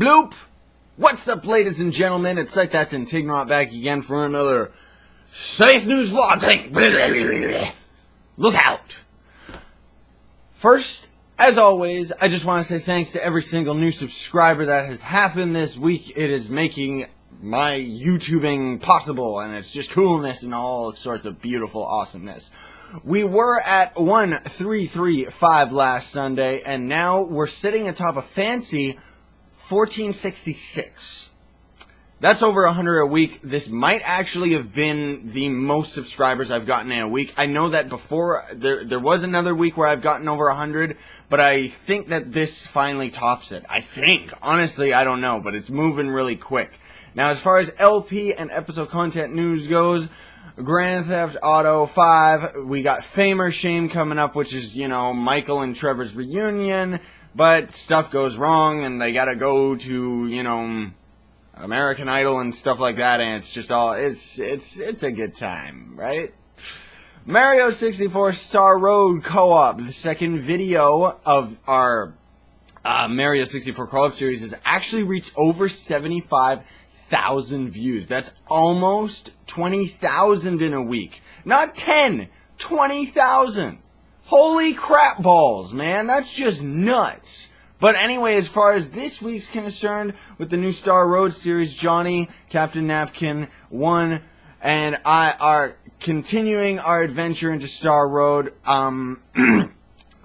Bloop! What's up, ladies and gentlemen? It's Scythe, that's Intignot, back again for another Scythe News Vlog thing. Look out! First, as always, I just want to say thanks to every single new subscriber that has happened this week. It is making my YouTubing possible, and it's just coolness and all sorts of beautiful awesomeness. We were at 1335 last Sunday, and now we're sitting atop a fancy 1466. That's over 100 a week. This might actually have been the most subscribers I've gotten in a week. I know that before, there was another week where I've gotten over 100, but I think that this finally tops it. I think. Honestly, I don't know, but it's moving really quick. Now, as far as LP and episode content news goes, Grand Theft Auto 5, we got Fame or Shame coming up, which is, you know, Michael and Trevor's reunion, but stuff goes wrong, and they gotta go to, you know, American Idol and stuff like that, and it's just all, it's a good time, right? Mario 64 Star Road Co-op, the second video of our Mario 64 Co-op series, has actually reached over 75,000 views. That's almost 20,000 in a week. Not 10, 20,000. Holy crap balls, man. That's just nuts. But anyway, as far as this week's concerned, with the new Star Road series, Johnny, Captain Napkin, 1, and I are continuing our adventure into Star Road.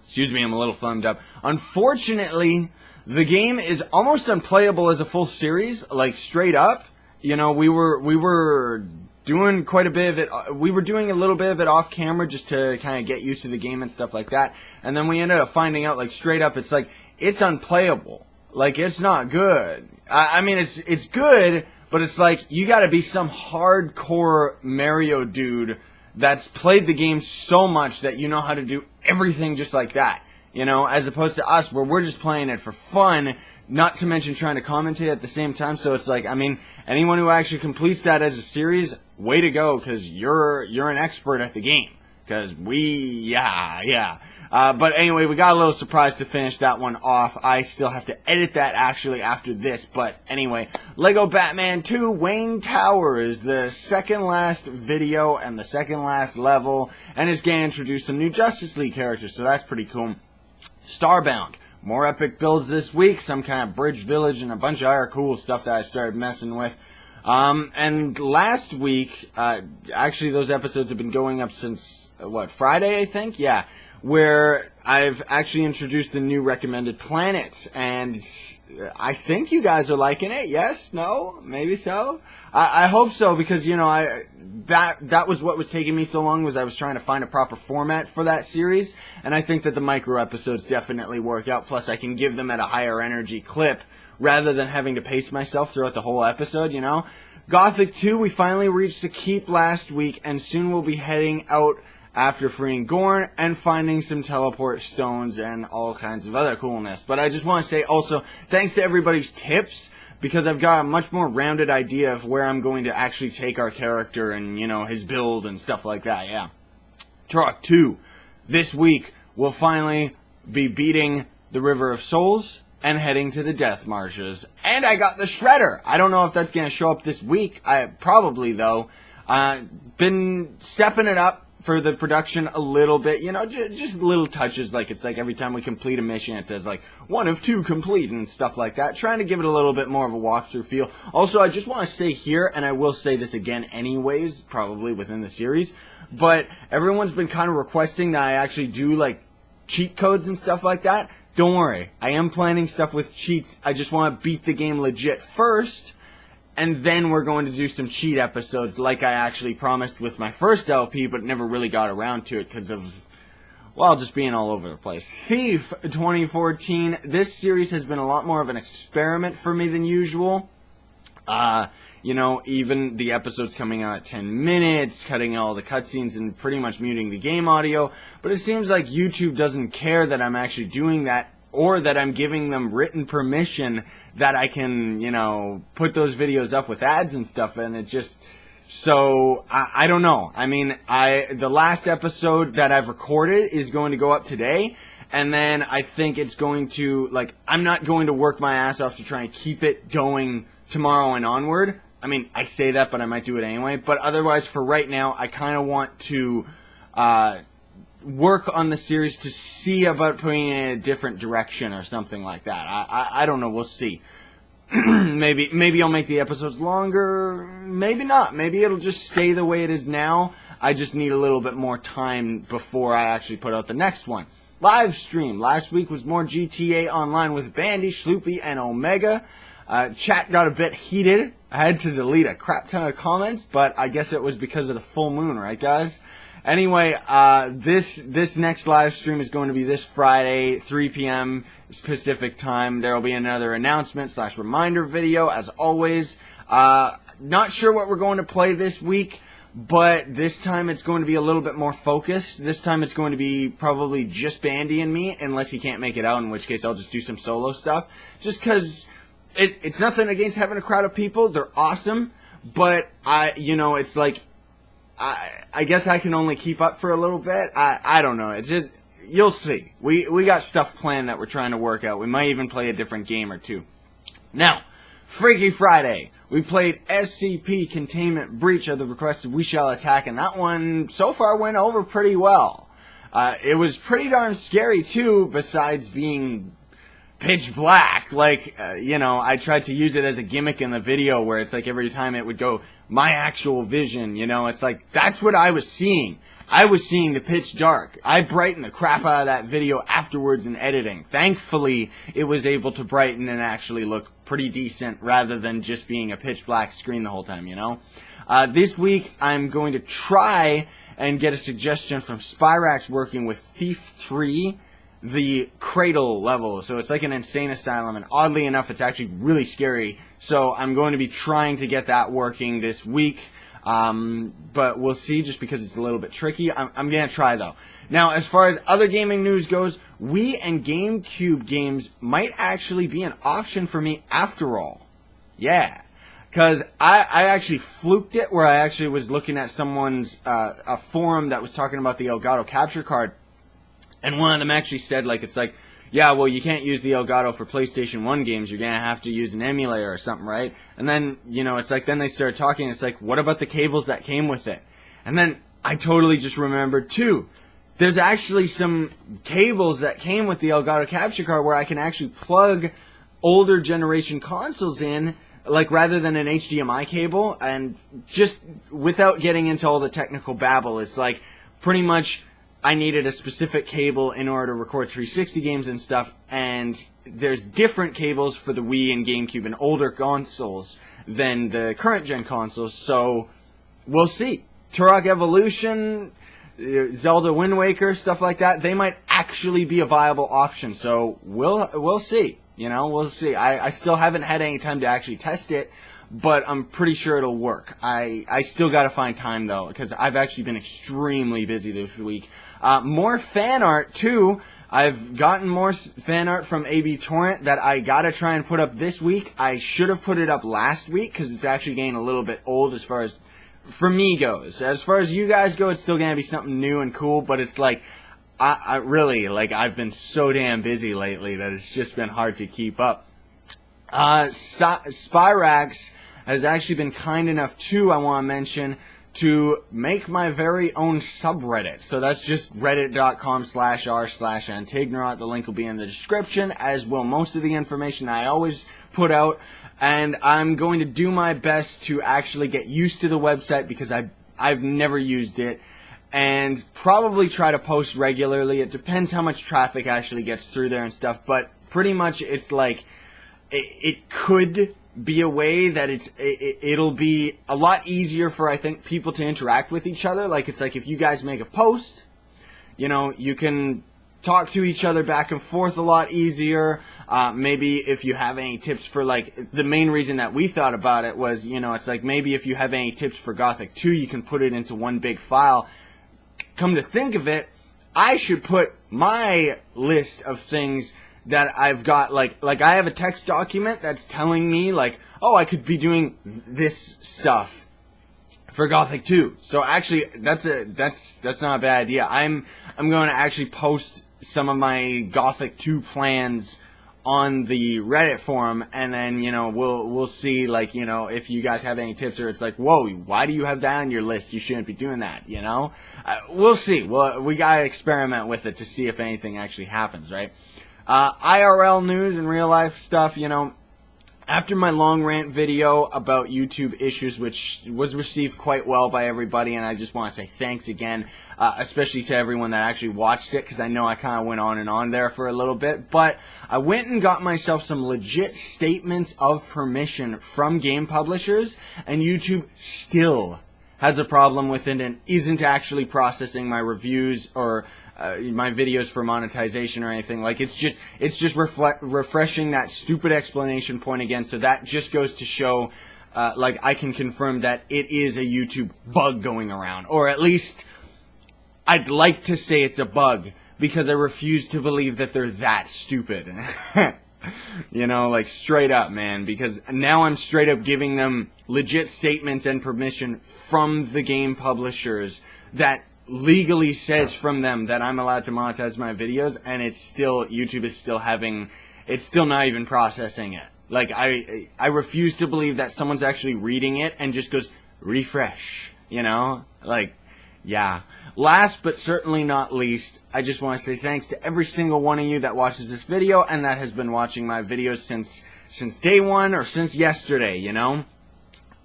Excuse me, I'm a little thumbed up. Unfortunately, the game is almost unplayable as a full series, like straight up. You know, we were doing quite a bit of it. We were doing a little bit of it off camera just to kind of get used to the game and stuff like that. And then we ended up finding out, like, straight up, it's like, it's unplayable. Like, it's not good. I mean, it's good, but it's like, you gotta be some hardcore Mario dude that's played the game so much that you know how to do everything just like that. You know, as opposed to us, where we're just playing it for fun, not to mention trying to commentate at the same time. So it's like, I mean, anyone who actually completes that as a series, way to go, because you're an expert at the game. Because yeah. But anyway, we got a little surprise to finish that one off. I still have to edit that actually after this. But anyway, Lego Batman 2 Wayne Tower is the second last video and the second last level. And it's going to introduce some new Justice League characters, so that's pretty cool. Starbound. More epic builds this week, some kind of bridge village and a bunch of other cool stuff that I started messing with. And last week, actually those episodes have been going up since, Friday, I think? Yeah. Where I've actually introduced the new recommended planets, and I think you guys are liking it. Yes? No? Maybe so? I hope so, because, you know, that was what was taking me so long, was I was trying to find a proper format for that series, and I think that the micro episodes definitely work out, plus I can give them at a higher energy clip, rather than having to pace myself throughout the whole episode, you know? Gothic 2, we finally reached the keep last week, and soon we'll be heading out after freeing Gorn and finding some teleport stones and all kinds of other coolness. But I just want to say also, thanks to everybody's tips, because I've got a much more rounded idea of where I'm going to actually take our character and, you know, his build and stuff like that, yeah. Turok 2, this week, we'll finally be beating the River of Souls and heading to the Death Marshes. And I got the Shredder! I don't know if that's going to show up this week. Probably, though. Been stepping it up for the production a little bit, you know, just little touches, like it's like every time we complete a mission it says like 1 of 2 complete and stuff like that, trying to give it a little bit more of a walkthrough feel. Also, I just want to say here, and I will say this again anyways, probably within the series, but everyone's been kind of requesting that I actually do like cheat codes and stuff like that. Don't worry, I am planning stuff with cheats. I just want to beat the game legit first, and then we're going to do some cheat episodes like I actually promised with my first LP, but never really got around to it because of, well, just being all over the place. Thief 2014. This series has been a lot more of an experiment for me than usual. You know, even the episodes coming out at 10 minutes, cutting all the cutscenes and pretty much muting the game audio. But it seems like YouTube doesn't care that I'm actually doing that, or that I'm giving them written permission that I can, you know, put those videos up with ads and stuff, and it just, so, I don't know. I mean, the last episode that I've recorded is going to go up today, And then I think it's going to, like, I'm not going to work my ass off to try and keep it going tomorrow and onward. I mean, I say that, but I might do it anyway. But otherwise, for right now, I kind of want to work on the series to see about putting it in a different direction or something like that. I don't know. We'll see. maybe I'll make the episodes longer. Maybe not. Maybe it'll just stay the way it is now. I just need a little bit more time before I actually put out the next one. Live stream. Last week was more GTA Online with Bandy, Schloopy, and Omega. Chat got a bit heated. I had to delete a crap ton of comments, but I guess it was because of the full moon, right, guys? Anyway, this next live stream is going to be this Friday, 3 p.m. Pacific time. There will be another announcement / reminder video, as always. Not sure what we're going to play this week, but this time it's going to be a little bit more focused. This time it's going to be probably just Bandy and me, unless he can't make it out, in which case I'll just do some solo stuff. Just because it's nothing against having a crowd of people. They're awesome, but it's like, I guess I can only keep up for a little bit. I don't know. It's just, you'll see. We got stuff planned that we're trying to work out. We might even play a different game or two. Now, Freaky Friday. We played SCP Containment Breach of the Requested We Shall Attack, and that one so far went over pretty well. It was pretty darn scary too, besides being pitch black. Like, I tried to use it as a gimmick in the video where it's like every time it would go, my actual vision, it's like, that's what I was seeing. I was seeing the pitch dark. I brightened the crap out of that video afterwards in editing. Thankfully, it was able to brighten and actually look pretty decent rather than just being a pitch black screen the whole time, This week, I'm going to try and get a suggestion from Spyrax working with Thief 3, the Cradle level. So it's like an insane asylum, and oddly enough, it's actually really scary. So I'm going to be trying to get that working this week. But we'll see, just because it's a little bit tricky. I'm going to try, though. Now, as far as other gaming news goes, Wii and GameCube games might actually be an option for me after all. Yeah. Because I actually fluked it, where I actually was looking at someone's a forum that was talking about the Elgato capture card. And one of them actually said, it's like, yeah, well, you can't use the Elgato for PlayStation 1 games. You're going to have to use an emulator or something, right? And then, it's like, then they started talking. It's like, what about the cables that came with it? And then I totally just remembered, too. There's actually some cables that came with the Elgato capture card where I can actually plug older generation consoles in, rather than an HDMI cable. And just without getting into all the technical babble, it's like, pretty much, I needed a specific cable in order to record 360 games and stuff, and there's different cables for the Wii and GameCube and older consoles than the current gen consoles, so we'll see. Turok Evolution, Zelda Wind Waker, stuff like that, they might actually be a viable option, so we'll see. We'll see. I still haven't had any time to actually test it, but I'm pretty sure it'll work. I still gotta find time, though, because I've actually been extremely busy this week. More fan art, too. I've gotten more fan art from AB Torrent that I gotta try and put up this week. I should have put it up last week, because it's actually getting a little bit old as far as, for me, goes. As far as you guys go, it's still gonna be something new and cool, but it's like, I really, I've been so damn busy lately that it's just been hard to keep up. Spyrax has actually been kind enough, too, I want to mention, to make my very own subreddit. So that's just reddit.com/r/Antignorot. The link will be in the description, as will most of the information I always put out. And I'm going to do my best to actually get used to the website, because I've never used it. And probably try to post regularly. It depends how much traffic actually gets through there and stuff. But pretty much it's like, it could be a way that it'll be a lot easier for, I think, people to interact with each other. It's like if you guys make a post, you can talk to each other back and forth a lot easier. Maybe if you have any tips for, the main reason that we thought about it was, it's like maybe if you have any tips for Gothic 2, you can put it into one big file. Come to think of it, I should put my list of things that I've got, I have a text document that's telling me, oh, I could be doing this stuff for Gothic 2. So actually, that's not a bad idea. I'm going to actually post some of my Gothic 2 plans on the Reddit forum, and then, you know, we'll see, like, you know, if you guys have any tips, or it's like, whoa, why do you have that on your list? You shouldn't be doing that, you know? We'll see. We gotta experiment with it to see if anything actually happens, right? IRL news and real life stuff, you know, after my long rant video about YouTube issues, which was received quite well by everybody, and I just want to say thanks again, especially to everyone that actually watched it, because I know I kind of went on and on there for a little bit, but I went and got myself some legit statements of permission from game publishers, and YouTube still has a problem with it and isn't actually processing my reviews or my videos for monetization or anything. Like, it's just refreshing that stupid explanation point again. So that just goes to show, like, I can confirm that it is a YouTube bug going around, or at least I'd like to say it's a bug, because I refuse to believe that they're that stupid. You know, like, straight up, man, because now I'm straight up giving them legit statements and permission from the game publishers that legally says from them that I'm allowed to monetize my videos, and it's still, YouTube is still having, it's still not even processing it. Like, I refuse to believe that someone's actually reading it and just goes, refresh, you know? Like, yeah. Last but certainly not least, I just want to say thanks to every single one of you that watches this video and that has been watching my videos since day one or since yesterday, you know?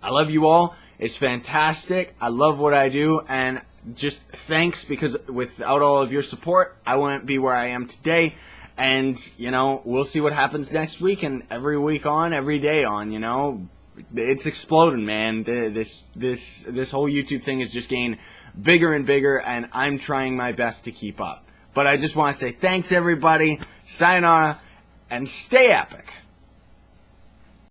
I love you all. It's fantastic. I love what I do, and just thanks, because without all of your support, I wouldn't be where I am today. And, you know, we'll see what happens next week, and every week on, every day on, you know. It's exploding, man. This whole YouTube thing is just getting bigger and bigger, and I'm trying my best to keep up. But I just want to say thanks, everybody. Sayonara, and stay epic.